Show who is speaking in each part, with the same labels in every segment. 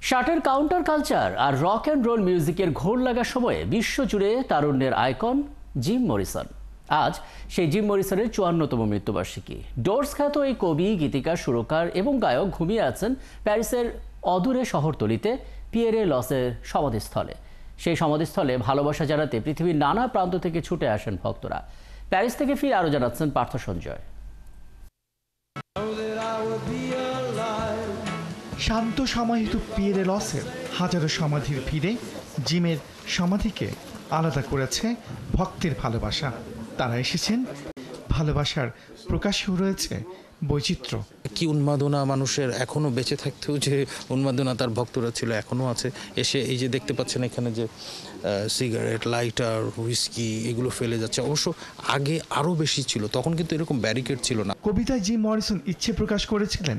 Speaker 1: শার্টের counter culture আর rock and roll মিউজিকের ঘোর লাগা সময়ে বিশ্বজুড়ে তারুণ্যের আইকন জিম মরিসন। আজ সেই জিম মরিসনের ৫৪তম মৃত্যুবার্ষিকী। ডোরস খ্যাত এই কবি, গীতিকার, সুরকার এবং গায়ক ঘুমিয়ে আছেন প্যারিসের অদূরে শহরতলিতে পিয়েরে লসের সমাধিস্থলে। সেই সমাধিস্থলে ভালোবাসা জানাতে পৃথিবীর নানা প্রান্ত থেকে ছুটে আসেন ভক্তরা। প্যারিস থেকে ফিরে আরও জানাচ্ছেন পার্থ সঞ্জয়।
Speaker 2: শান্ত সমাহিত পিয়েরে লসের হাজারো সমাধির ভিড়ে জিমের সমাধিকে আলাদা করেছে ভক্তের ভালোবাসা। তারা এসেছেন ভালোবাসার প্রকাশেও রয়েছে বৈচিত্র্য।
Speaker 3: কি উন্মাদনা মানুষের, এখনো বেঁচে থাকতেও যে উন্মাদনা তার ভক্তরা ছিল এখনো আছে। এসে এই যে দেখতে পাচ্ছেন এখানে যে সিগারেট, লাইটার, হুইস্কি এগুলো ফেলে যাচ্ছে। অবশ্য আগে আরও বেশি ছিল, তখন কিন্তু এরকম ব্যারিকেড ছিল না।
Speaker 2: কবিতায় জিম মরিসন ইচ্ছে প্রকাশ করেছিলেন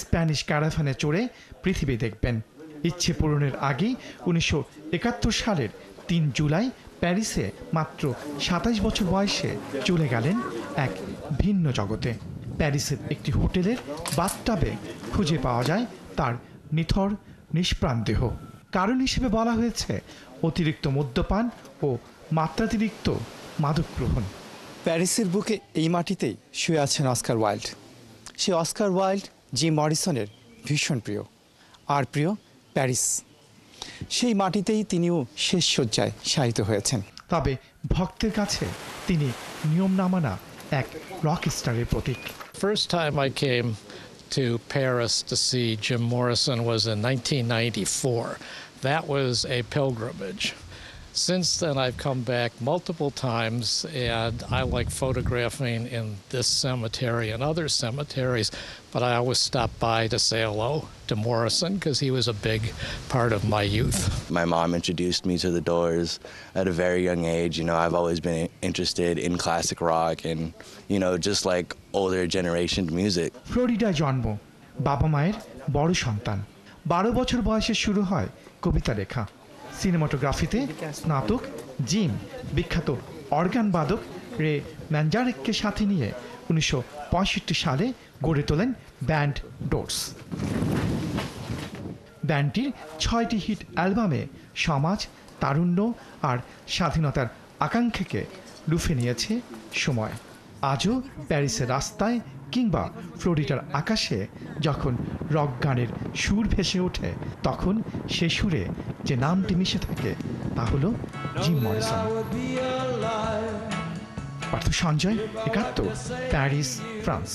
Speaker 2: স্প্যানিশ ক্যারাভানে চড়ে পৃথিবী দেখবেন। ইচ্ছে পূরণের আগেই ১৯৭১ সালের ৩ জুলাই প্যারিসে মাত্র ২৭ বছর বয়সে চলে গেলেন এক ভিন্ন জগতে। প্যারিসের একটি হোটেলের বাথটাবে খুঁজে পাওয়া যায় তার নিথর নিষ্প্রাণ দেহ। কারণ হিসেবে বলা হয়েছে অতিরিক্ত মদ্যপান ও মাত্রাতিরিক্ত মাদক গ্রহণ।
Speaker 4: প্যারিসের বুকে এই মাটিতেই শুয়ে আছেন অস্কার ওয়াইল্ড। সেই অস্কার ওয়াইল্ড জিম মরিসনের ভীষণ প্রিয়, আর প্রিয় প্যারিস। সেই মাটিতেই তিনিও শেষ শয্যায় শায়িত হয়েছেন।
Speaker 2: তবে ভক্তের কাছে তিনি নিয়ম না মানা এক রক স্টারের প্রতীক।
Speaker 5: First time I came to Paris to see Jim Morrison was in 1994. That was a pilgrimage. Since then, I've come back multiple times, and I like photographing in this cemetery and other cemeteries, but I always stop by to say hello to Morrison because he was a big part of my youth.
Speaker 6: My mom introduced me to the Doors at a very young age. You know, I've always been interested in classic rock and, you know, just like older generation music.
Speaker 2: ফ্লোরিডায় জন্ম, বাবা মায়ের বড় সন্তান। ১২ বছর বয়সে শুরু হয় কবিতা লেখা। সিনেমাটোগ্রাফিতে স্নাতক জিম বিখ্যাত অর্গান বাদক রে ম্যানজারেককে সাথে নিয়ে ১৯৬৫ সালে গড়ে তোলেন ব্যান্ড ডোরস। ব্যান্ডটির ৬টি হিট অ্যালবামে সমাজ, তারুণ্য আর স্বাধীনতার আকাঙ্ক্ষাকে লুফে নিয়েছে সময়। আজও প্যারিসের রাস্তায় কিংবা ফ্লোরিডার আকাশে যখন রক গানের সুর ভেসে ওঠে, তখন সে সুরে যে নামটি মিশে থাকে তা হলো gym Morrison. Partha Sanjay, ৭১, Paris, France.